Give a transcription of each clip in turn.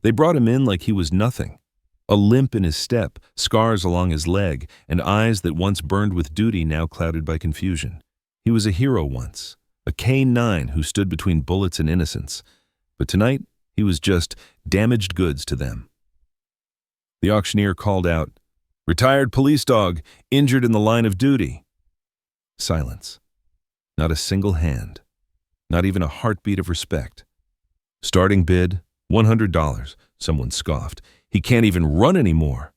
They brought him in like he was nothing. A limp in his step, scars along his leg, and eyes that once burned with duty now clouded by confusion. He was a hero once, a K-9 who stood between bullets and innocence. But tonight, he was just damaged goods to them. The auctioneer called out, "Retired police dog, injured in the line of duty." Silence. Not a single hand. Not even a heartbeat of respect. Starting bid, $100, someone scoffed. He can't even run anymore.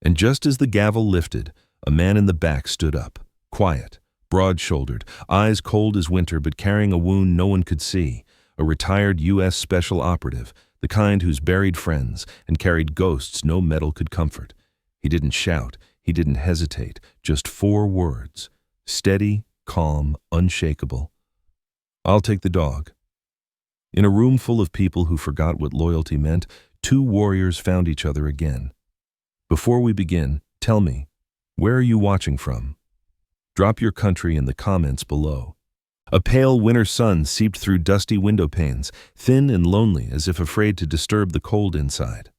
And just as the gavel lifted, a man in the back stood up, quiet, broad-shouldered, eyes cold as winter but carrying a wound no one could see, a retired U.S. special operative, the kind who's buried friends and carried ghosts no metal could comfort. He didn't shout, he didn't hesitate, just 4 words, steady, calm, unshakable. "I'll take the dog." In a room full of people who forgot what loyalty meant, 2 warriors found each other again. "Before we begin, tell me, where are you watching from? Drop your country in the comments below." A pale winter sun seeped through dusty window panes, thin and lonely as if afraid to disturb the cold inside.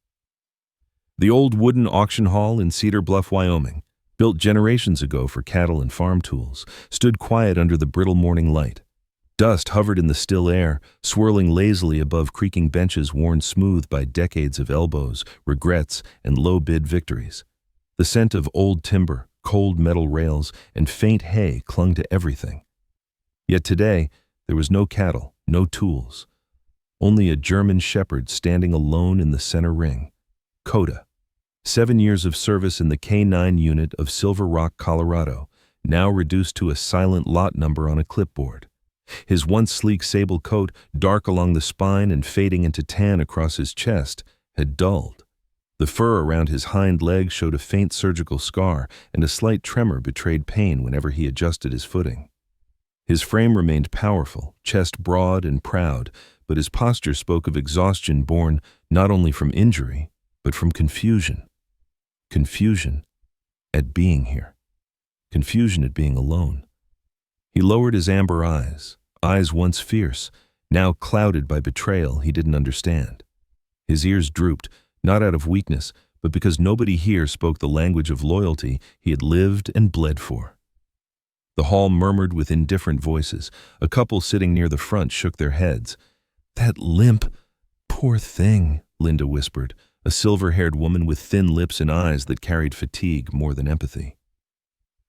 The old wooden auction hall in Cedar Bluff, Wyoming, built generations ago for cattle and farm tools, stood quiet under the brittle morning light. Dust hovered in the still air, swirling lazily above creaking benches worn smooth by decades of elbows, regrets, and low-bid victories. The scent of old timber, cold metal rails, and faint hay clung to everything. Yet today, there was no cattle, no tools. Only a German shepherd standing alone in the center ring. Coda. 7 years of service in the K-9 unit of Silver Rock, Colorado, now reduced to a silent lot number on a clipboard. His once sleek sable coat, dark along the spine and fading into tan across his chest, had dulled. The fur around his hind leg showed a faint surgical scar, and a slight tremor betrayed pain whenever he adjusted his footing. His frame remained powerful, chest broad and proud, but his posture spoke of exhaustion born not only from injury, but from confusion. Confusion at being here. Confusion at being alone. He lowered his amber eyes once fierce, now clouded by betrayal he didn't understand. His ears drooped, not out of weakness, but because nobody here spoke the language of loyalty he had lived and bled for. The hall murmured with indifferent voices. A couple sitting near the front shook their heads. "That limp, poor thing," Linda whispered, a silver-haired woman with thin lips and eyes that carried fatigue more than empathy.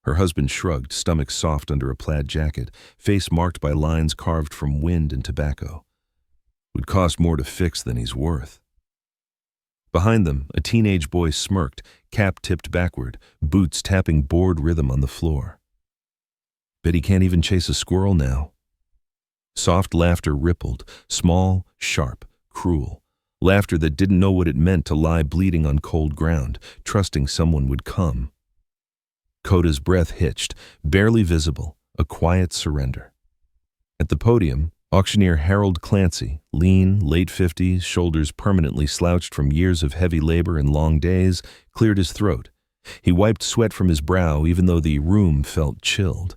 Her husband shrugged, stomach soft under a plaid jacket, face marked by lines carved from wind and tobacco. "Would cost more to fix than he's worth." Behind them, a teenage boy smirked, cap tipped backward, boots tapping bored rhythm on the floor. "Bet he can't even chase a squirrel now." Soft laughter rippled, small, sharp, cruel. Laughter that didn't know what it meant to lie bleeding on cold ground, trusting someone would come. Coda's breath hitched, barely visible, a quiet surrender. At the podium, auctioneer Harold Clancy, lean, late 50s, shoulders permanently slouched from years of heavy labor and long days, cleared his throat. He wiped sweat from his brow even though the room felt chilled.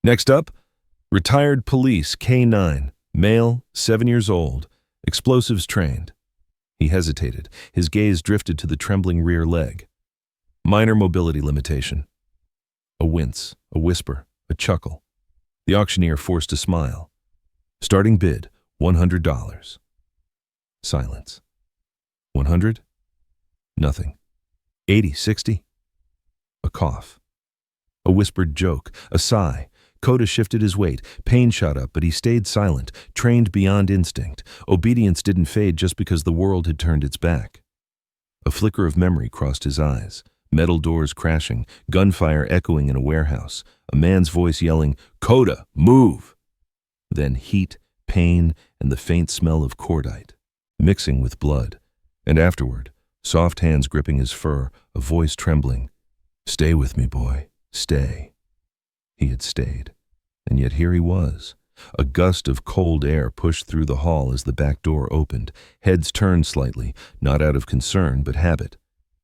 "Next up, retired police K-9, male, 7 years old, explosives trained." He hesitated, his gaze drifted to the trembling rear leg. "Minor mobility limitation." A wince, a whisper, a chuckle. The auctioneer forced a smile. "Starting bid, $100. Silence. 100? Nothing. 80, 60? A cough. A whispered joke, a sigh. Coda shifted his weight. Pain shot up, but he stayed silent, trained beyond instinct. Obedience didn't fade just because the world had turned its back. A flicker of memory crossed his eyes. Metal doors crashing, gunfire echoing in a warehouse, a man's voice yelling, "Coda, move!" Then heat, pain, and the faint smell of cordite, mixing with blood. And afterward, soft hands gripping his fur, a voice trembling, "Stay with me, boy, stay." He had stayed, and yet here he was. A gust of cold air pushed through the hall as the back door opened. Heads turned slightly, not out of concern, but habit.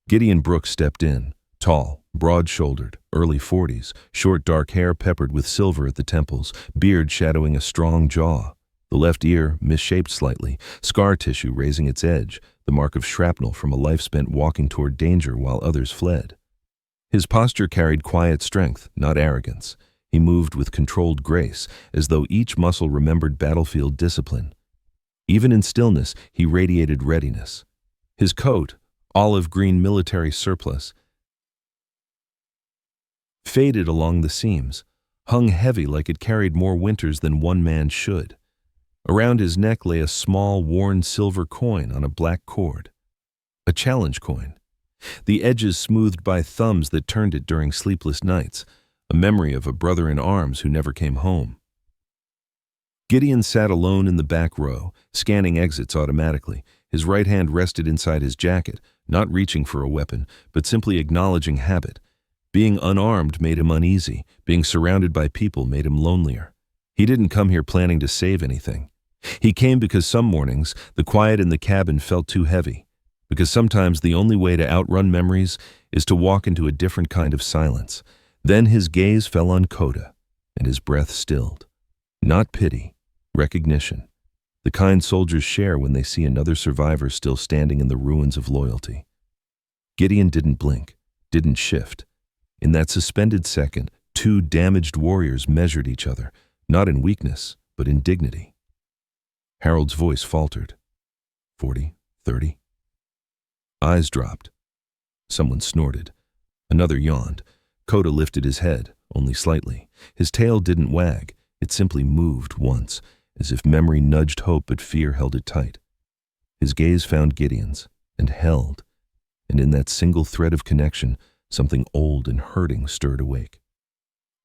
Gideon Brooks stepped in, tall, broad-shouldered, early 40s, short dark hair peppered with silver at the temples, beard shadowing a strong jaw. The left ear misshaped slightly, scar tissue raising its edge, the mark of shrapnel from a life spent walking toward danger while others fled. His posture carried quiet strength, not arrogance. He moved with controlled grace, as though each muscle remembered battlefield discipline. Even in stillness, he radiated readiness. His coat, olive green military surplus, faded along the seams, hung heavy like it carried more winters than one man should. Around his neck lay a small, worn silver coin on a black cord. A challenge coin. The edges smoothed by thumbs that turned it during sleepless nights, a memory of a brother in arms who never came home. Gideon sat alone in the back row, scanning exits automatically. His right hand rested inside his jacket, not reaching for a weapon, but simply acknowledging habit. Being unarmed made him uneasy. Being surrounded by people made him lonelier. He didn't come here planning to save anything. He came because some mornings, the quiet in the cabin felt too heavy. Because sometimes the only way to outrun memories is to walk into a different kind of silence. Then his gaze fell on Coda, and his breath stilled. Not pity, recognition. The kind soldiers share when they see another survivor still standing in the ruins of loyalty. Gideon didn't blink, didn't shift. In that suspended second, two damaged warriors measured each other, not in weakness, but in dignity. Harold's voice faltered. 40, 30. Eyes dropped. Someone snorted. Another yawned. Coda lifted his head, only slightly. His tail didn't wag. It simply moved once, as if memory nudged hope but fear held it tight. His gaze found Gideon's, and held. And in that single thread of connection, something old and hurting stirred awake.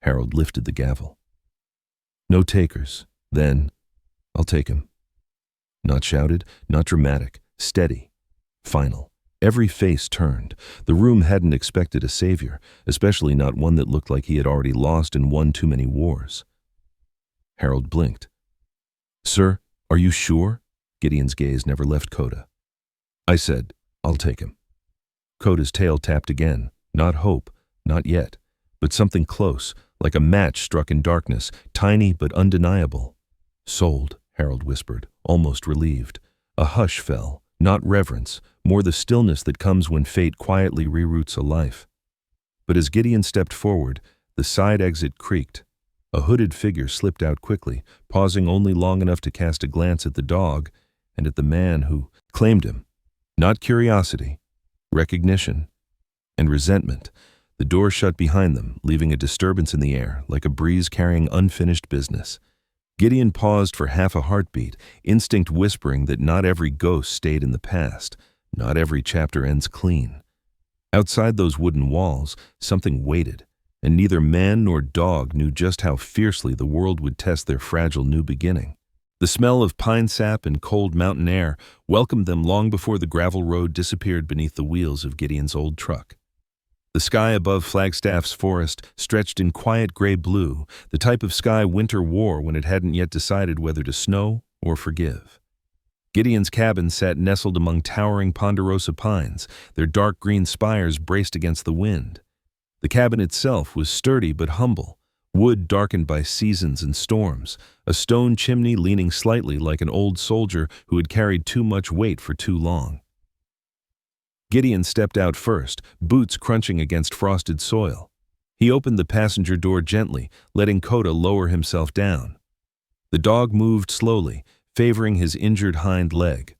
Harold lifted the gavel. No takers. Then, I'll take him. Not shouted, not dramatic, steady, final. Every face turned. The room hadn't expected a savior, especially not one that looked like he had already lost and won too many wars. Harold blinked. Sir, are you sure? Gideon's gaze never left Coda. I said, I'll take him. Coda's tail tapped again. Not hope, not yet, but something close, like a match struck in darkness, tiny but undeniable. Sold, Harold whispered, almost relieved. A hush fell, not reverence, more the stillness that comes when fate quietly reroutes a life. But as Gideon stepped forward, the side exit creaked. A hooded figure slipped out quickly, pausing only long enough to cast a glance at the dog and at the man who claimed him. Not curiosity, recognition, and resentment. The door shut behind them, leaving a disturbance in the air, like a breeze carrying unfinished business. Gideon paused for half a heartbeat, instinct whispering that not every ghost stayed in the past, not every chapter ends clean. Outside those wooden walls, something waited, and neither man nor dog knew just how fiercely the world would test their fragile new beginning. The smell of pine sap and cold mountain air welcomed them long before the gravel road disappeared beneath the wheels of Gideon's old truck. The sky above Flagstaff's forest stretched in quiet gray blue, the type of sky winter wore when it hadn't yet decided whether to snow or forgive. Gideon's cabin sat nestled among towering ponderosa pines, their dark green spires braced against the wind. The cabin itself was sturdy but humble, wood darkened by seasons and storms, a stone chimney leaning slightly like an old soldier who had carried too much weight for too long. Gideon stepped out first, boots crunching against frosted soil. He opened the passenger door gently, letting Coda lower himself down. The dog moved slowly, favoring his injured hind leg.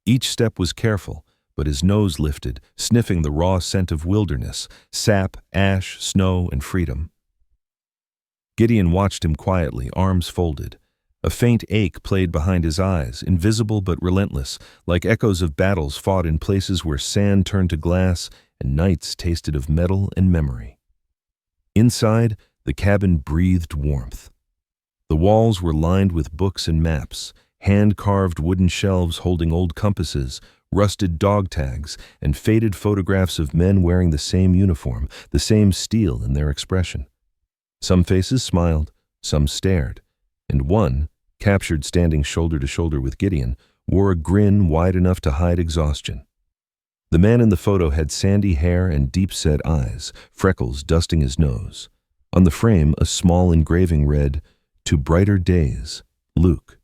Each step was careful, but his nose lifted, sniffing the raw scent of wilderness, sap, ash, snow, and freedom. Gideon watched him quietly, arms folded. A faint ache played behind his eyes, invisible but relentless, like echoes of battles fought in places where sand turned to glass and nights tasted of metal and memory. Inside, the cabin breathed warmth. The walls were lined with books and maps, hand-carved wooden shelves holding old compasses, rusted dog tags, and faded photographs of men wearing the same uniform, the same steel in their expression. Some faces smiled, some stared, and one, captured standing shoulder to shoulder with Gideon, wore a grin wide enough to hide exhaustion. The man in the photo had sandy hair and deep-set eyes, freckles dusting his nose. On the frame, a small engraving read, "To brighter days, Luke."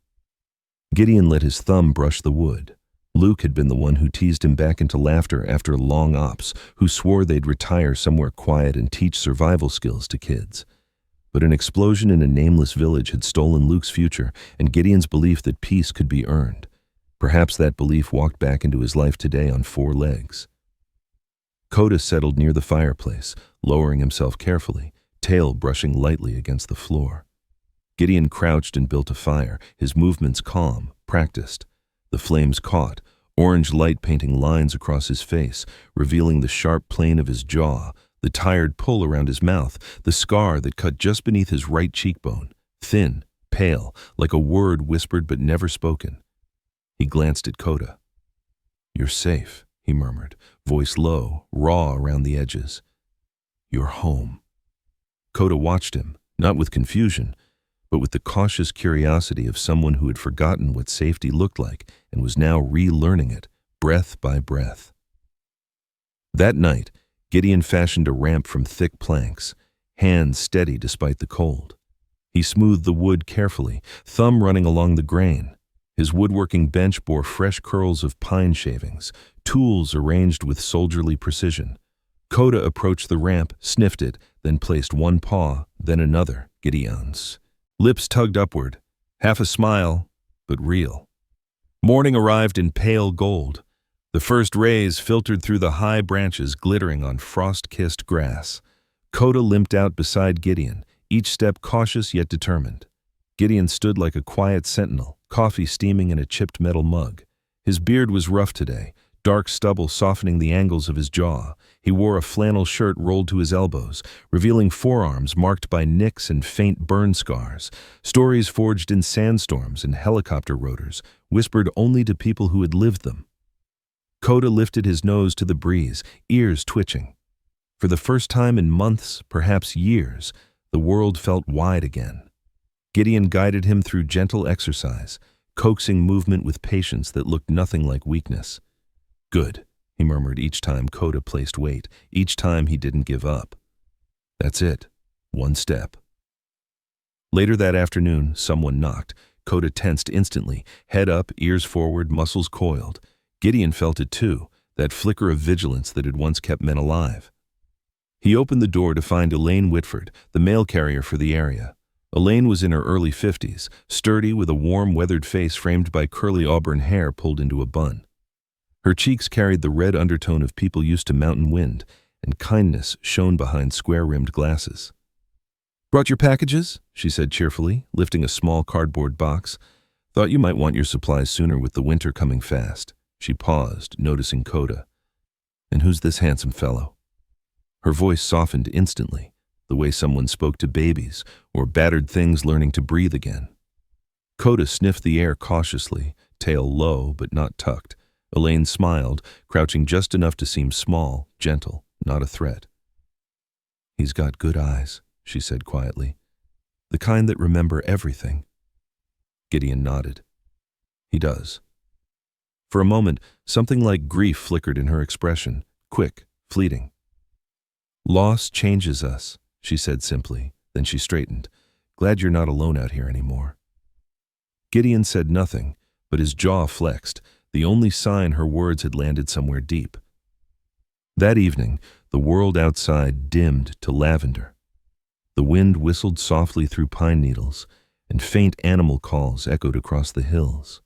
Gideon let his thumb brush the wood. Luke had been the one who teased him back into laughter after long ops, who swore they'd retire somewhere quiet and teach survival skills to kids. But an explosion in a nameless village had stolen Luke's future and Gideon's belief that peace could be earned. Perhaps that belief walked back into his life today on 4 legs. Coda settled near the fireplace, lowering himself carefully, tail brushing lightly against the floor. Gideon crouched and built a fire, his movements calm, practiced. The flames caught, orange light painting lines across his face, revealing the sharp plane of his jaw, the tired pull around his mouth, the scar that cut just beneath his right cheekbone, thin, pale, like a word whispered but never spoken. He glanced at Coda. "You're safe," he murmured, voice low, raw around the edges. "You're home." Coda watched him, not with confusion, but with the cautious curiosity of someone who had forgotten what safety looked like and was now relearning it, breath by breath. That night, Gideon fashioned a ramp from thick planks, hands steady despite the cold. He smoothed the wood carefully, thumb running along the grain. His woodworking bench bore fresh curls of pine shavings, tools arranged with soldierly precision. Coda approached the ramp, sniffed it, then placed one paw, then another, Gideon's. Lips tugged upward, half a smile, but real. Morning arrived in pale gold. The first rays filtered through the high branches glittering on frost-kissed grass. Coda limped out beside Gideon, each step cautious yet determined. Gideon stood like a quiet sentinel, coffee steaming in a chipped metal mug. His beard was rough today, dark stubble softening the angles of his jaw. He wore a flannel shirt rolled to his elbows, revealing forearms marked by nicks and faint burn scars, stories forged in sandstorms and helicopter rotors, whispered only to people who had lived them. Coda lifted his nose to the breeze, ears twitching. For the first time in months, perhaps years, the world felt wide again. Gideon guided him through gentle exercise, coaxing movement with patience that looked nothing like weakness. "Good," he murmured each time Coda placed weight, each time he didn't give up. "That's it. One step." Later that afternoon, someone knocked. Coda tensed instantly, head up, ears forward, muscles coiled. Gideon felt it too, that flicker of vigilance that had once kept men alive. He opened the door to find Elaine Whitford, the mail carrier for the area. Elaine was in her early 50s, sturdy with a warm, weathered face framed by curly auburn hair pulled into a bun. Her cheeks carried the red undertone of people used to mountain wind, and kindness shone behind square-rimmed glasses. "Brought your packages?" she said cheerfully, lifting a small cardboard box. "Thought you might want your supplies sooner with the winter coming fast." She paused, noticing Coda. "And who's this handsome fellow?" Her voice softened instantly, the way someone spoke to babies or battered things learning to breathe again. Coda sniffed the air cautiously, tail low but not tucked. Elaine smiled, crouching just enough to seem small, gentle, not a threat. "He's got good eyes," she said quietly. "The kind that remember everything." Gideon nodded. "He does." For a moment, something like grief flickered in her expression, quick, fleeting. "Loss changes us," she said simply. Then she straightened. "Glad you're not alone out here anymore." Gideon said nothing, but his jaw flexed, the only sign her words had landed somewhere deep. That evening, the world outside dimmed to lavender. The wind whistled softly through pine needles, and faint animal calls echoed across the hills.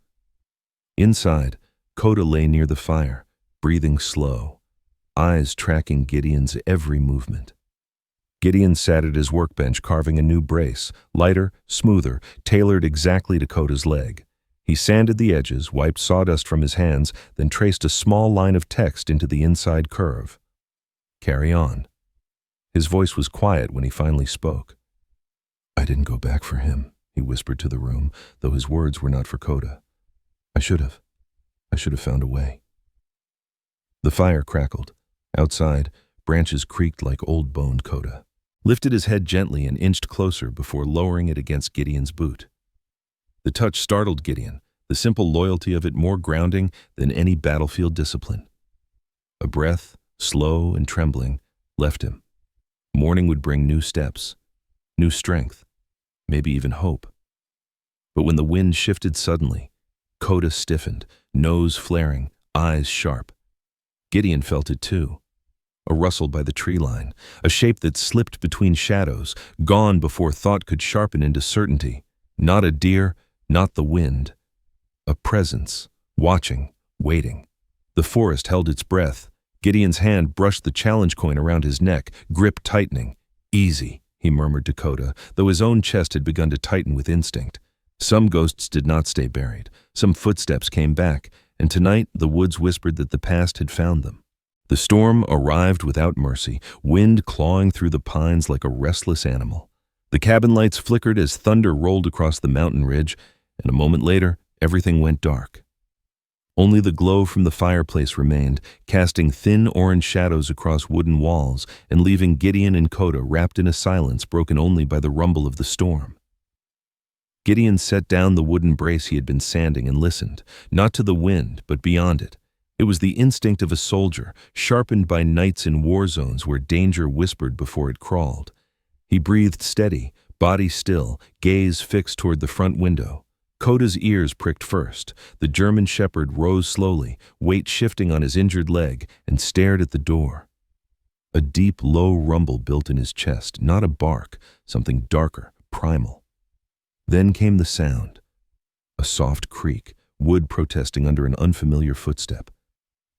Inside, Coda lay near the fire, breathing slow, eyes tracking Gideon's every movement. Gideon sat at his workbench carving a new brace, lighter, smoother, tailored exactly to Coda's leg. He sanded the edges, wiped sawdust from his hands, then traced a small line of text into the inside curve. "Carry on." His voice was quiet when he finally spoke. "I didn't go back for him," he whispered to the room, though his words were not for Coda. I should have found a way." The fire crackled. Outside, branches creaked like old-boned Coda. Lifted his head gently and inched closer before lowering it against Gideon's boot. The touch startled Gideon, the simple loyalty of it more grounding than any battlefield discipline. A breath, slow and trembling, left him. Morning would bring new steps, new strength, maybe even hope. But when the wind shifted suddenly, Coda stiffened, nose flaring, eyes sharp. Gideon felt it too. A rustle by the tree line, a shape that slipped between shadows, gone before thought could sharpen into certainty. Not a deer, not the wind. A presence, watching, waiting. The forest held its breath. Gideon's hand brushed the challenge coin around his neck, grip tightening. Easy, he murmured to Coda, though his own chest had begun to tighten with instinct. Some ghosts did not stay buried. Some footsteps came back, and tonight the woods whispered that the past had found them. The storm arrived without mercy, wind clawing through the pines like a restless animal. The cabin lights flickered as thunder rolled across the mountain ridge, and a moment later, everything went dark. Only the glow from the fireplace remained, casting thin orange shadows across wooden walls and leaving Gideon and Coda wrapped in a silence broken only by the rumble of the storm. Gideon set down the wooden brace he had been sanding and listened, not to the wind, but beyond it. It was the instinct of a soldier, sharpened by nights in war zones where danger whispered before it crawled. He breathed steady, body still, gaze fixed toward the front window. Coda's ears pricked first. The German shepherd rose slowly, weight shifting on his injured leg, and stared at the door. A deep, low rumble built in his chest, not a bark, something darker, primal. Then came the sound. A soft creak, wood protesting under an unfamiliar footstep.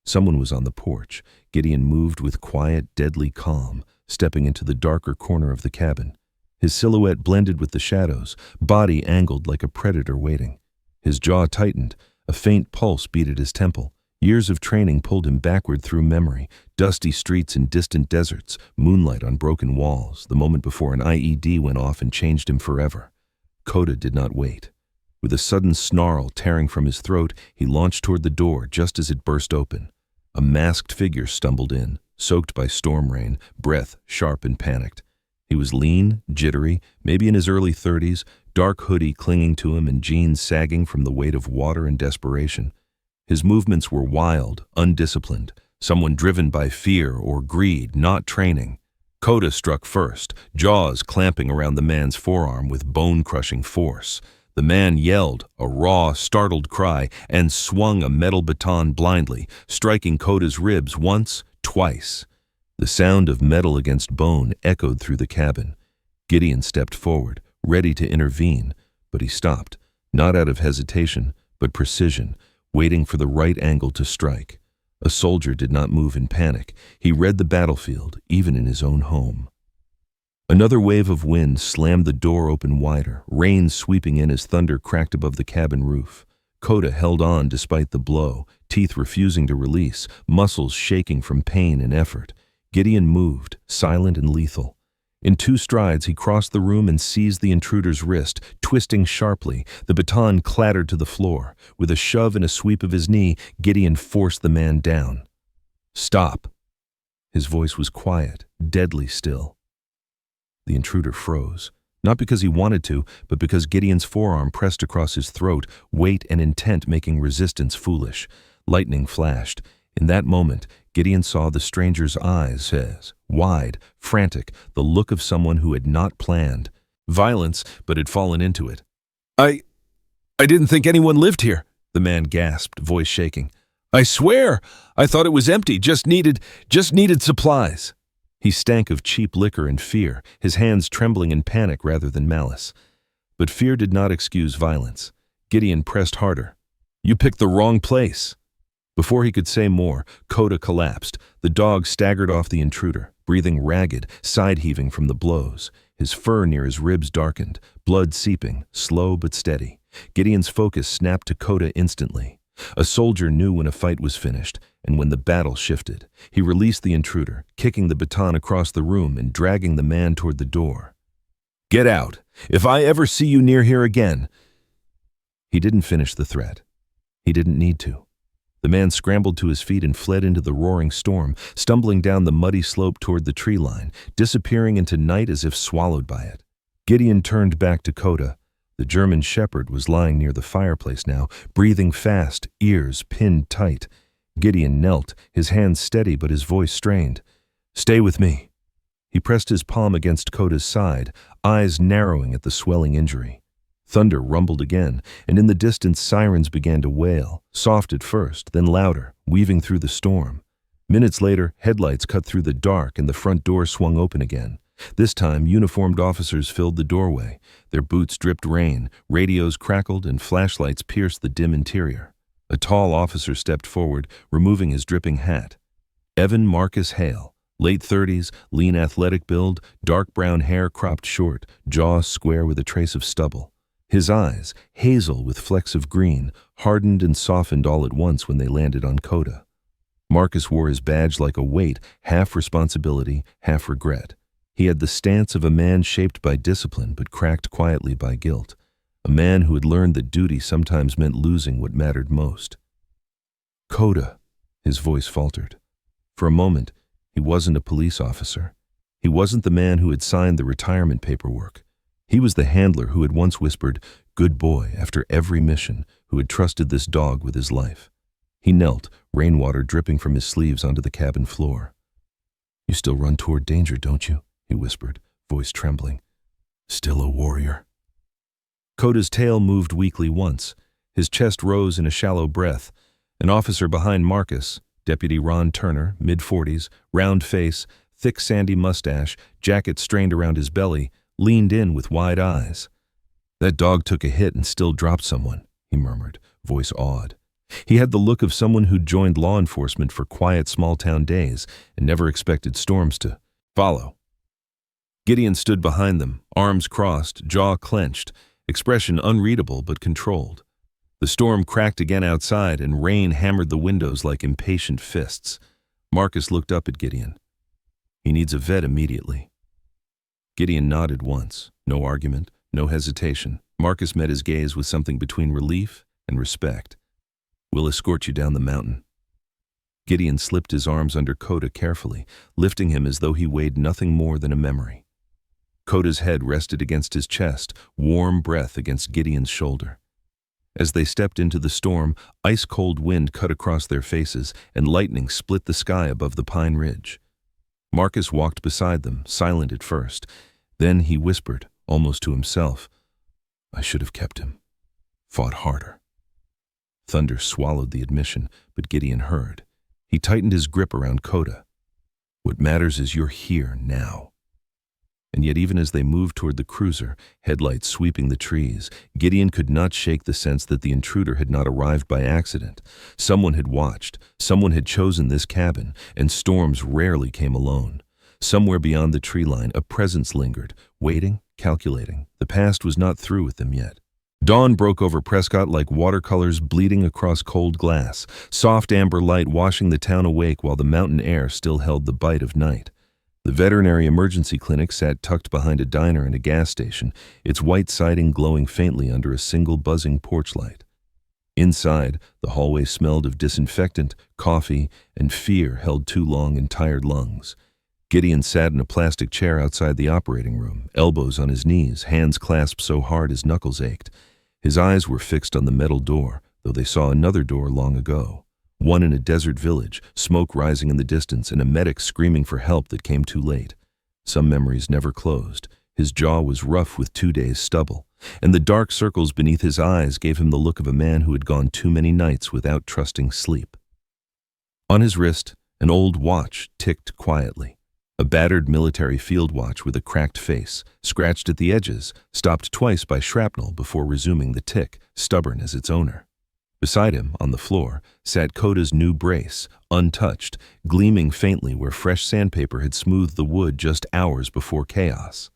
Someone was on the porch. Gideon moved with quiet, deadly calm, stepping into the darker corner of the cabin. His silhouette blended with the shadows, body angled like a predator waiting. His jaw tightened, a faint pulse beat at his temple. Years of training pulled him backward through memory, dusty streets and distant deserts, moonlight on broken walls, the moment before an IED went off and changed him forever. Coda did not wait. With a sudden snarl tearing from his throat, he launched toward the door just as it burst open. A masked figure stumbled in, soaked by storm rain, breath sharp and panicked. He was lean, jittery, maybe in his early 30s, dark hoodie clinging to him and jeans sagging from the weight of water and desperation. His movements were wild, undisciplined, someone driven by fear or greed, not training. Coda struck first, jaws clamping around the man's forearm with bone-crushing force. The man yelled, a raw, startled cry, and swung a metal baton blindly, striking Coda's ribs once, twice. The sound of metal against bone echoed through the cabin. Gideon stepped forward, ready to intervene, but he stopped, not out of hesitation, but precision, waiting for the right angle to strike. A soldier did not move in panic. He read the battlefield, even in his own home. Another wave of wind slammed the door open wider, rain sweeping in as thunder cracked above the cabin roof. Coda held on despite the blow, teeth refusing to release, muscles shaking from pain and effort. Gideon moved, silent and lethal. In 2 strides, he crossed the room and seized the intruder's wrist, twisting sharply. The baton clattered to the floor. With a shove and a sweep of his knee, Gideon forced the man down. "Stop." His voice was quiet, deadly still. The intruder froze, not because he wanted to, but because Gideon's forearm pressed across his throat, weight and intent making resistance foolish. Lightning flashed. In that moment, Gideon saw the stranger's eyes, wide, frantic, the look of someone who had not planned violence, but had fallen into it. I didn't think anyone lived here," the man gasped, voice shaking. "I swear, I thought it was empty, just needed supplies." He stank of cheap liquor and fear, his hands trembling in panic rather than malice. But fear did not excuse violence. Gideon pressed harder. "You picked the wrong place." Before he could say more, Coda collapsed. The dog staggered off the intruder, breathing ragged, side-heaving from the blows. His fur near his ribs darkened, blood seeping, slow but steady. Gideon's focus snapped to Coda instantly. A soldier knew when a fight was finished, and when the battle shifted. He released the intruder, kicking the baton across the room and dragging the man toward the door. "Get out! If I ever see you near here again!" He didn't finish the threat. He didn't need to. The man scrambled to his feet and fled into the roaring storm, stumbling down the muddy slope toward the tree line, disappearing into night as if swallowed by it. Gideon turned back to Coda. The German shepherd was lying near the fireplace now, breathing fast, ears pinned tight. Gideon knelt, his hands steady but his voice strained. "Stay with me." He pressed his palm against Coda's side, eyes narrowing at the swelling injury. Thunder rumbled again, and in the distance sirens began to wail, soft at first, then louder, weaving through the storm. Minutes later, headlights cut through the dark and the front door swung open again. This time, uniformed officers filled the doorway. Their boots dripped rain, radios crackled, and flashlights pierced the dim interior. A tall officer stepped forward, removing his dripping hat. Evan Marcus Hale, late 30s, lean athletic build, dark brown hair cropped short, jaw square with a trace of stubble. His eyes, hazel with flecks of green, hardened and softened all at once when they landed on Coda. Marcus wore his badge like a weight, half responsibility, half regret. He had the stance of a man shaped by discipline but cracked quietly by guilt. A man who had learned that duty sometimes meant losing what mattered most. Coda, his voice faltered. For a moment, he wasn't a police officer. He wasn't the man who had signed the retirement paperwork. He was the handler who had once whispered, "Good boy," after every mission, who had trusted this dog with his life. He knelt, rainwater dripping from his sleeves onto the cabin floor. "You still run toward danger, don't you?" he whispered, voice trembling. "Still a warrior." Coda's tail moved weakly once. His chest rose in a shallow breath. An officer behind Marcus, Deputy Ron Turner, mid-40s, round face, thick sandy mustache, jacket strained around his belly, leaned in with wide eyes. "That dog took a hit and still dropped someone," he murmured, voice awed. He had the look of someone who'd joined law enforcement for quiet small-town days and never expected storms to follow. Gideon stood behind them, arms crossed, jaw clenched, expression unreadable but controlled. The storm cracked again outside and rain hammered the windows like impatient fists. Marcus looked up at Gideon. "He needs a vet immediately." Gideon nodded once. No argument, no hesitation. Marcus met his gaze with something between relief and respect. "We'll escort you down the mountain." Gideon slipped his arms under Coda carefully, lifting him as though he weighed nothing more than a memory. Coda's head rested against his chest, warm breath against Gideon's shoulder. As they stepped into the storm, ice-cold wind cut across their faces and lightning split the sky above the pine ridge. Marcus walked beside them, silent at first. Then he whispered, almost to himself, "I should have kept him. Fought harder." Thunder swallowed the admission, but Gideon heard. He tightened his grip around Coda. "What matters is you're here now." And yet even as they moved toward the cruiser, headlights sweeping the trees, Gideon could not shake the sense that the intruder had not arrived by accident. Someone had watched, someone had chosen this cabin, and storms rarely came alone. Somewhere beyond the tree line, a presence lingered, waiting, calculating. The past was not through with them yet. Dawn broke over Prescott like watercolors bleeding across cold glass, soft amber light washing the town awake while the mountain air still held the bite of night. The veterinary emergency clinic sat tucked behind a diner and a gas station, its white siding glowing faintly under a single buzzing porch light. Inside, the hallway smelled of disinfectant, coffee, and fear held too long in tired lungs. Gideon sat in a plastic chair outside the operating room, elbows on his knees, hands clasped so hard his knuckles ached. His eyes were fixed on the metal door, though they saw another door long ago. One in a desert village, smoke rising in the distance, and a medic screaming for help that came too late. Some memories never closed. His jaw was rough with 2 days' stubble, and the dark circles beneath his eyes gave him the look of a man who had gone too many nights without trusting sleep. On his wrist, an old watch ticked quietly. A battered military field watch with a cracked face, scratched at the edges, stopped twice by shrapnel before resuming the tick, stubborn as its owner. Beside him, on the floor, sat Coda's new brace, untouched, gleaming faintly where fresh sandpaper had smoothed the wood just hours before chaos.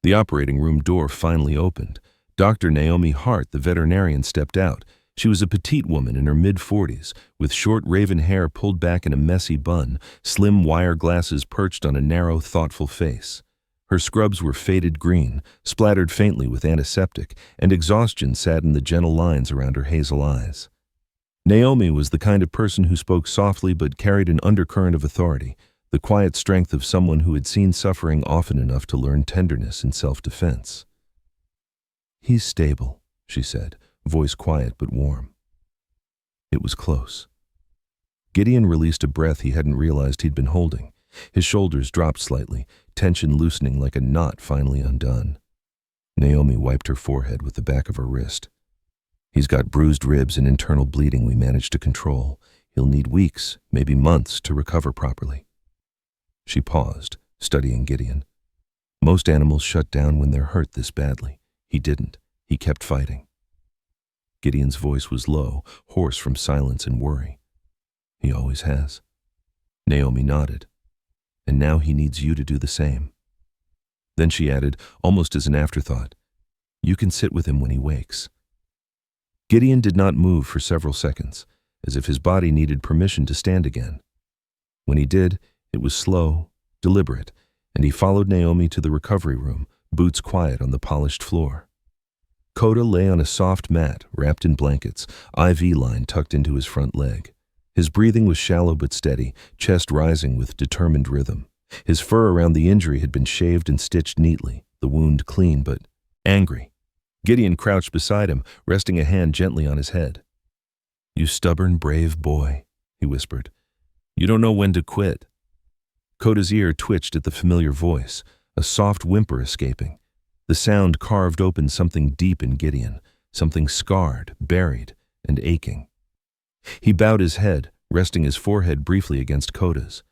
The operating room door finally opened. Dr. Naomi Hart, the veterinarian, stepped out. She was a petite woman in her mid-40s, with short raven hair pulled back in a messy bun, slim wire glasses perched on a narrow, thoughtful face. Her scrubs were faded green, splattered faintly with antiseptic, and exhaustion sat in the gentle lines around her hazel eyes. Naomi was the kind of person who spoke softly but carried an undercurrent of authority, the quiet strength of someone who had seen suffering often enough to learn tenderness and self-defense. "He's stable," she said, voice quiet but warm. It was close. Gideon released a breath he hadn't realized he'd been holding. His shoulders dropped slightly, tension loosening like a knot finally undone. Naomi wiped her forehead with the back of her wrist. He's got bruised ribs and internal bleeding we managed to control. He'll need weeks, maybe months, to recover properly. She paused, studying Gideon. Most animals shut down when they're hurt this badly. He didn't. He kept fighting. Gideon's voice was low, hoarse from silence and worry. He always has. Naomi nodded. And now he needs you to do the same. Then she added, almost as an afterthought, you can sit with him when he wakes. Gideon did not move for several seconds, as if his body needed permission to stand again. When he did, it was slow, deliberate, and he followed Naomi to the recovery room, boots quiet on the polished floor. Coda lay on a soft mat, wrapped in blankets, IV line tucked into his front leg. His breathing was shallow but steady, chest rising with determined rhythm. His fur around the injury had been shaved and stitched neatly, the wound clean but angry. Gideon crouched beside him, resting a hand gently on his head. You stubborn, brave boy, he whispered. You don't know when to quit. Coda's ear twitched at the familiar voice, a soft whimper escaping. The sound carved open something deep in Gideon, something scarred, buried, and aching. He bowed his head, resting his forehead briefly against Coda's.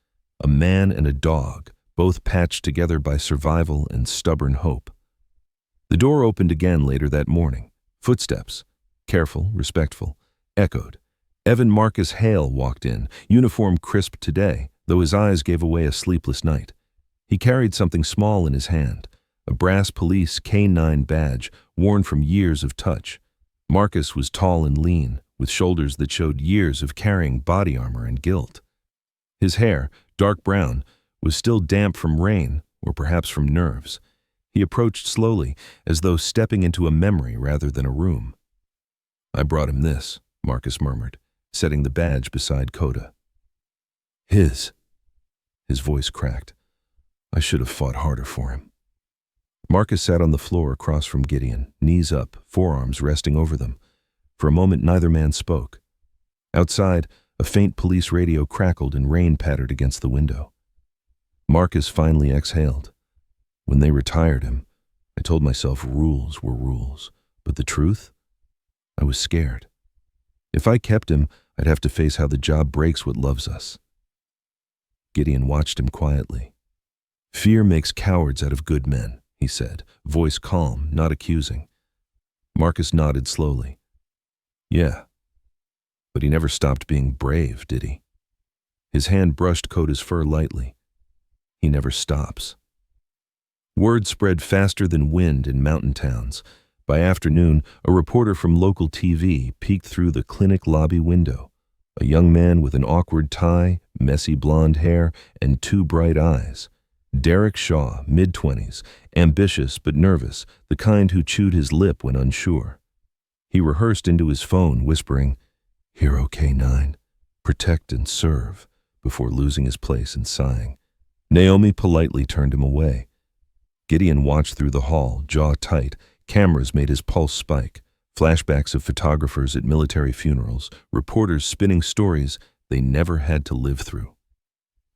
A man and a dog, both patched together by survival and stubborn hope. The door opened again later that morning. Footsteps, careful, respectful, echoed. Evan Marcus Hale walked in, uniform crisp today, though his eyes gave away a sleepless night. He carried something small in his hand, a brass police K-9 badge worn from years of touch. Marcus was tall and lean, with shoulders that showed years of carrying body armor and guilt. His hair, dark brown, was still damp from rain, or perhaps from nerves. He approached slowly, as though stepping into a memory rather than a room. I brought him this, Marcus murmured, setting the badge beside Coda. His voice cracked. I should have fought harder for him. Marcus sat on the floor across from Gideon, knees up, forearms resting over them. For a moment neither man spoke. Outside, a faint police radio crackled and rain pattered against the window. Marcus finally exhaled. When they retired him, I told myself rules were rules, but the truth? I was scared. If I kept him, I'd have to face how the job breaks what loves us. Gideon watched him quietly. Fear makes cowards out of good men, he said, voice calm, not accusing. Marcus nodded slowly. Yeah, but he never stopped being brave, did he? His hand brushed Coda's fur lightly. He never stops. Word spread faster than wind in mountain towns. By afternoon, a reporter from local TV peeked through the clinic lobby window. A young man with an awkward tie, messy blonde hair, and two bright eyes. Derek Shaw, mid-20s, ambitious but nervous, the kind who chewed his lip when unsure. He rehearsed into his phone, whispering, Hero K-9, protect and serve, before losing his place and sighing. Naomi politely turned him away. Gideon watched through the hall, jaw tight. Cameras made his pulse spike. Flashbacks of photographers at military funerals, reporters spinning stories they never had to live through.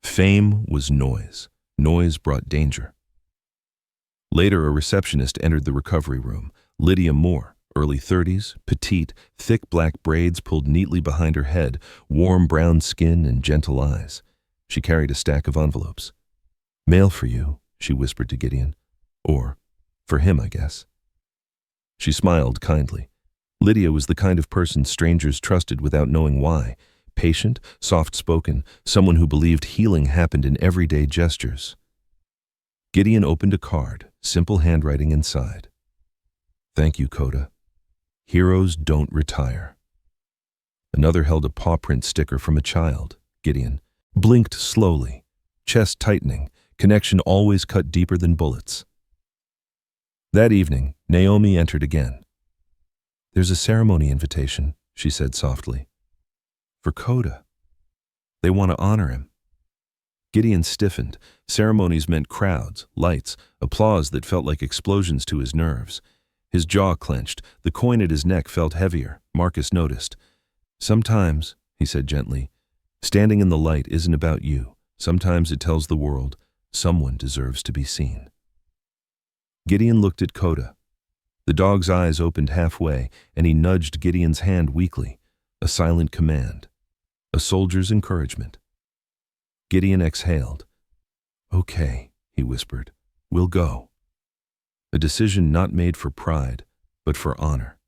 Fame was noise. Noise brought danger. Later, a receptionist entered the recovery room. Lydia Moore, early 30s, petite, thick black braids pulled neatly behind her head, warm brown skin and gentle eyes. She carried a stack of envelopes. Mail for you, she whispered to Gideon. Or, for him, I guess. She smiled kindly. Lydia was the kind of person strangers trusted without knowing why. Patient, soft-spoken, someone who believed healing happened in everyday gestures. Gideon opened a card, simple handwriting inside. Thank you, Coda. Heroes don't retire. Another held a paw print sticker from a child. Gideon blinked slowly, chest tightening, connection always cut deeper than bullets. That evening, Naomi entered again. There's a ceremony invitation, she said softly. For Coda. They want to honor him. Gideon stiffened. Ceremonies meant crowds, lights, applause that felt like explosions to his nerves. His jaw clenched. The coin at his neck felt heavier. Marcus noticed. Sometimes, he said gently, standing in the light isn't about you. Sometimes it tells the world someone deserves to be seen. Gideon looked at Coda. The dog's eyes opened halfway, and he nudged Gideon's hand weakly, a silent command, a soldier's encouragement. Gideon exhaled. "Okay," he whispered, "we'll go." A decision not made for pride, but for honor,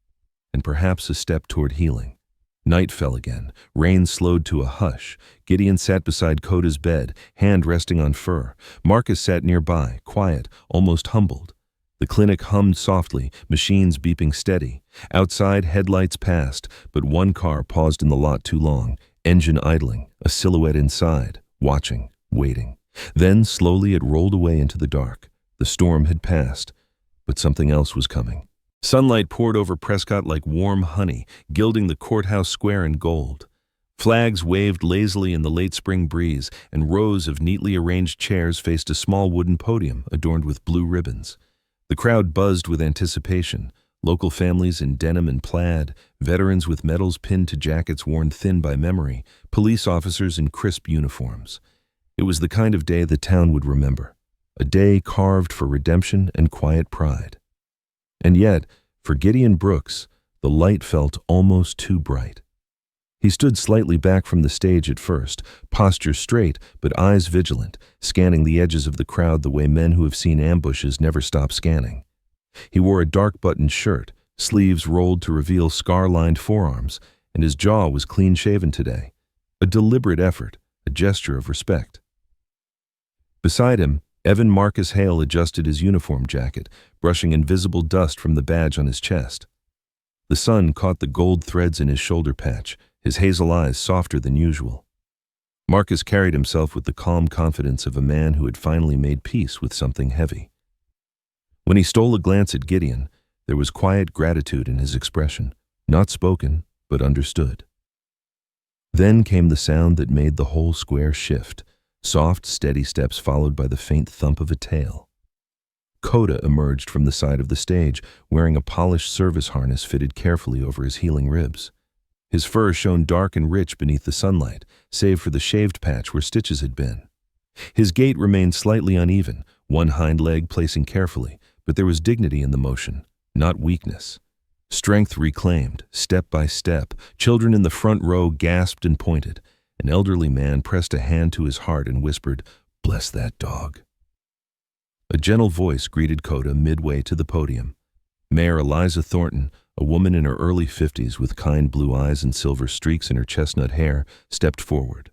and perhaps a step toward healing. Night fell again. Rain slowed to a hush. Gideon sat beside Coda's bed, hand resting on fur. Marcus sat nearby, quiet, almost humbled. The clinic hummed softly, machines beeping steady. Outside, headlights passed, but one car paused in the lot too long, engine idling, a silhouette inside, watching, waiting. Then, slowly, it rolled away into the dark. The storm had passed, but something else was coming. Sunlight poured over Prescott like warm honey, gilding the courthouse square in gold. Flags waved lazily in the late spring breeze, and rows of neatly arranged chairs faced a small wooden podium adorned with blue ribbons. The crowd buzzed with anticipation. Local families in denim and plaid, veterans with medals pinned to jackets worn thin by memory, police officers in crisp uniforms. It was the kind of day the town would remember, a day carved for redemption and quiet pride. And yet, for Gideon Brooks, the light felt almost too bright. He stood slightly back from the stage at first, posture straight but eyes vigilant, scanning the edges of the crowd the way men who have seen ambushes never stop scanning. He wore a dark buttoned shirt, sleeves rolled to reveal scar-lined forearms, and his jaw was clean-shaven today. A deliberate effort, a gesture of respect. Beside him, Evan Marcus Hale adjusted his uniform jacket, brushing invisible dust from the badge on his chest. The sun caught the gold threads in his shoulder patch, his hazel eyes softer than usual. Marcus carried himself with the calm confidence of a man who had finally made peace with something heavy. When he stole a glance at Gideon, there was quiet gratitude in his expression, not spoken, but understood. Then came the sound that made the whole square shift, soft, steady steps followed by the faint thump of a tail. Coda emerged from the side of the stage, wearing a polished service harness fitted carefully over his healing ribs. His fur shone dark and rich beneath the sunlight, save for the shaved patch where stitches had been. His gait remained slightly uneven, one hind leg placing carefully, but there was dignity in the motion, not weakness. Strength reclaimed, step by step. Children in the front row gasped and pointed. An elderly man pressed a hand to his heart and whispered, "Bless that dog." A gentle voice greeted Coda midway to the podium. Mayor Eliza Thornton, a woman in her early 50s with kind blue eyes and silver streaks in her chestnut hair, stepped forward.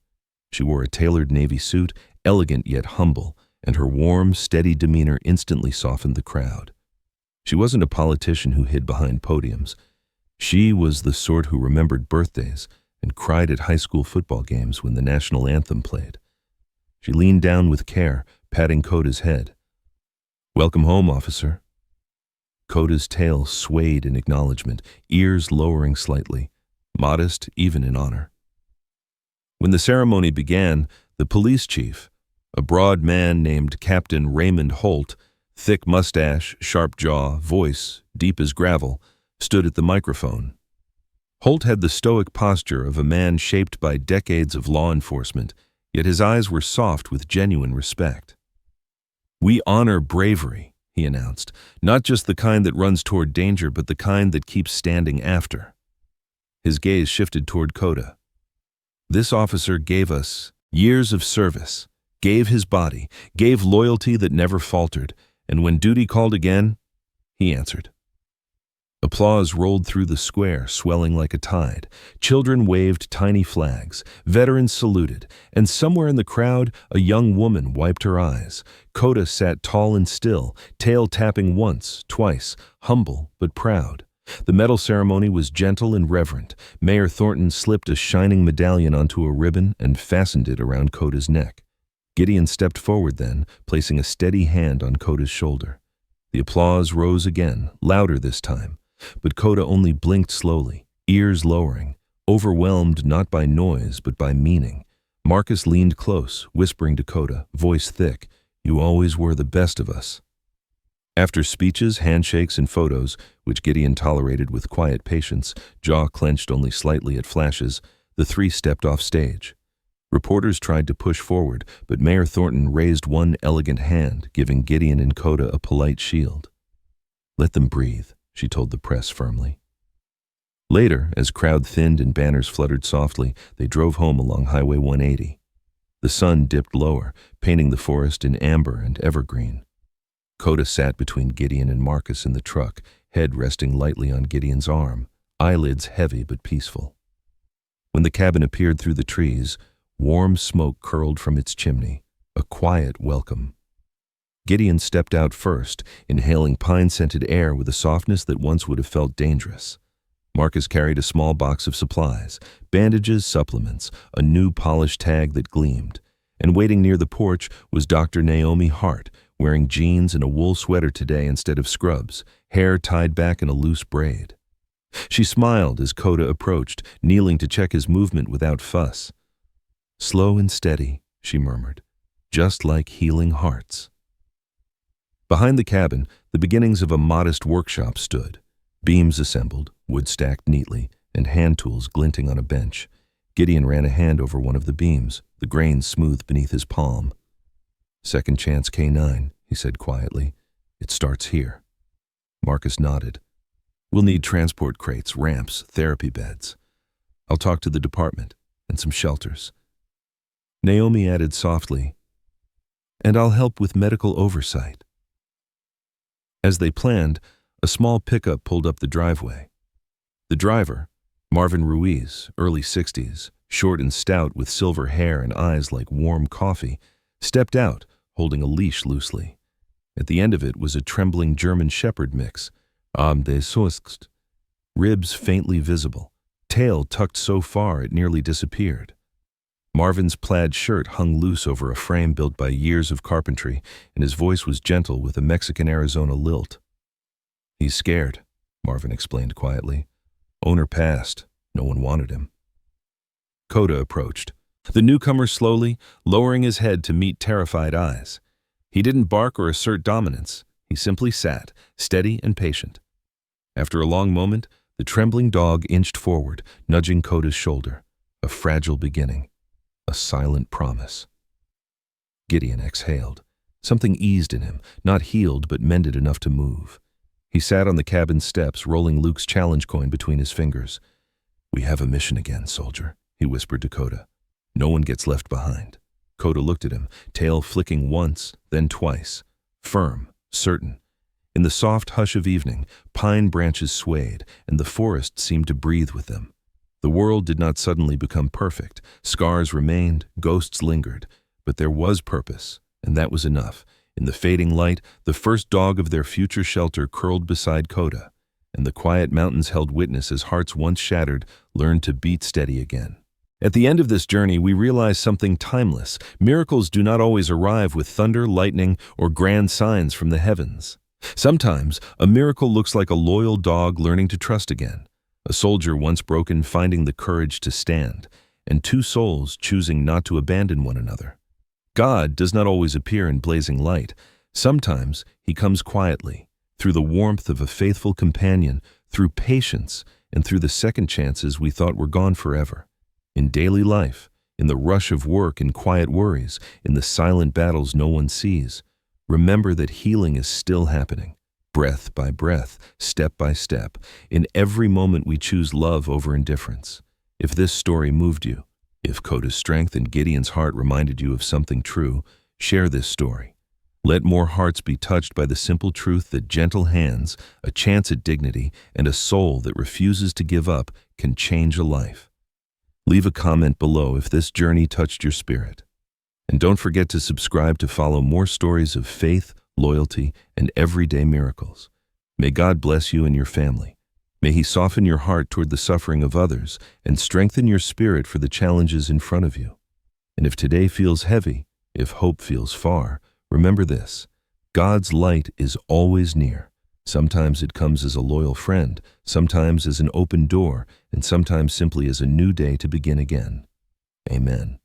She wore a tailored navy suit, elegant yet humble, and her warm, steady demeanor instantly softened the crowd. She wasn't a politician who hid behind podiums. She was the sort who remembered birthdays and cried at high school football games when the national anthem played. She leaned down with care, patting Coda's head. "Welcome home, officer." Coda's tail swayed in acknowledgement, ears lowering slightly, modest even in honor. When the ceremony began, the police chief, a broad man named Captain Raymond Holt, thick mustache, sharp jaw, voice deep as gravel, stood at the microphone. Holt had the stoic posture of a man shaped by decades of law enforcement, yet his eyes were soft with genuine respect. "We honor bravery," he announced, "not just the kind that runs toward danger, but the kind that keeps standing after." His gaze shifted toward Coda. "This officer gave us years of service, gave his body, gave loyalty that never faltered, and when duty called again, he answered." Applause rolled through the square, swelling like a tide. Children waved tiny flags, veterans saluted, and somewhere in the crowd, a young woman wiped her eyes. Coda sat tall and still, tail tapping once, twice, humble but proud. The medal ceremony was gentle and reverent. Mayor Thornton slipped a shining medallion onto a ribbon and fastened it around Coda's neck. Gideon stepped forward then, placing a steady hand on Coda's shoulder. The applause rose again, louder this time. But Coda only blinked slowly, ears lowering, overwhelmed not by noise but by meaning. Marcus leaned close, whispering to Coda, voice thick, "You always were the best of us." After speeches, handshakes, and photos, which Gideon tolerated with quiet patience, jaw clenched only slightly at flashes, the three stepped off stage. Reporters tried to push forward, but Mayor Thornton raised one elegant hand, giving Gideon and Coda a polite shield. "Let them breathe," she told the press firmly. Later, as crowd thinned and banners fluttered softly, they drove home along Highway 180. The sun dipped lower, painting the forest in amber and evergreen. Coda sat between Gideon and Marcus in the truck, head resting lightly on Gideon's arm, eyelids heavy but peaceful. When the cabin appeared through the trees, warm smoke curled from its chimney, a quiet welcome. Gideon stepped out first, inhaling pine-scented air with a softness that once would have felt dangerous. Marcus carried a small box of supplies, bandages, supplements, a new polished tag that gleamed. And waiting near the porch was Dr. Naomi Hart, wearing jeans and a wool sweater today instead of scrubs, hair tied back in a loose braid. She smiled as Coda approached, kneeling to check his movement without fuss. "Slow and steady," she murmured, "just like healing hearts." Behind the cabin, the beginnings of a modest workshop stood. Beams assembled, wood stacked neatly, and hand tools glinting on a bench. Gideon ran a hand over one of the beams, the grain smooth beneath his palm. "Second chance K-9, he said quietly. "It starts here." Marcus nodded. "We'll need transport crates, ramps, therapy beds. I'll talk to the department, and some shelters." Naomi added softly, "And I'll help with medical oversight." As they planned, a small pickup pulled up the driveway. The driver, Marvin Ruiz, early 60s, short and stout with silver hair and eyes like warm coffee, stepped out, holding a leash loosely. At the end of it was a trembling German shepherd mix, des Soest, ribs faintly visible, tail tucked so far it nearly disappeared. Marvin's plaid shirt hung loose over a frame built by years of carpentry, and his voice was gentle with a Mexican-Arizona lilt. "He's scared," Marvin explained quietly. "Owner passed. No one wanted him." Coda approached, the newcomer slowly, lowering his head to meet terrified eyes. He didn't bark or assert dominance. He simply sat, steady and patient. After a long moment, the trembling dog inched forward, nudging Coda's shoulder. A fragile beginning. A silent promise. Gideon exhaled. Something eased in him, not healed but mended enough to move. He sat on the cabin steps, rolling Luke's challenge coin between his fingers. "We have a mission again, soldier," he whispered to Coda. "No one gets left behind." Coda looked at him, tail flicking once, then twice. Firm, certain. In the soft hush of evening, pine branches swayed, and the forest seemed to breathe with them. The world did not suddenly become perfect. Scars remained, ghosts lingered, but there was purpose, and that was enough. In the fading light, the first dog of their future shelter curled beside Coda, and the quiet mountains held witness as hearts once shattered learned to beat steady again. At the end of this journey, we realize something timeless. Miracles do not always arrive with thunder, lightning, or grand signs from the heavens. Sometimes, a miracle looks like a loyal dog learning to trust again, a soldier once broken finding the courage to stand, and two souls choosing not to abandon one another. God does not always appear in blazing light. Sometimes he comes quietly, through the warmth of a faithful companion, through patience, and through the second chances we thought were gone forever. In daily life, in the rush of work and quiet worries, in the silent battles no one sees, remember that healing is still happening, breath by breath, step by step. In every moment we choose love over indifference. If this story moved you, if Coda's strength and Gideon's heart reminded you of something true, share this story. Let more hearts be touched by the simple truth that gentle hands, a chance at dignity, and a soul that refuses to give up can change a life. Leave a comment below if this journey touched your spirit. And don't forget to subscribe to follow more stories of faith, loyalty, and everyday miracles. May God bless you and your family. May He soften your heart toward the suffering of others and strengthen your spirit for the challenges in front of you. And if today feels heavy, if hope feels far, remember this: God's light is always near. Sometimes it comes as a loyal friend, sometimes as an open door, and sometimes simply as a new day to begin again. Amen.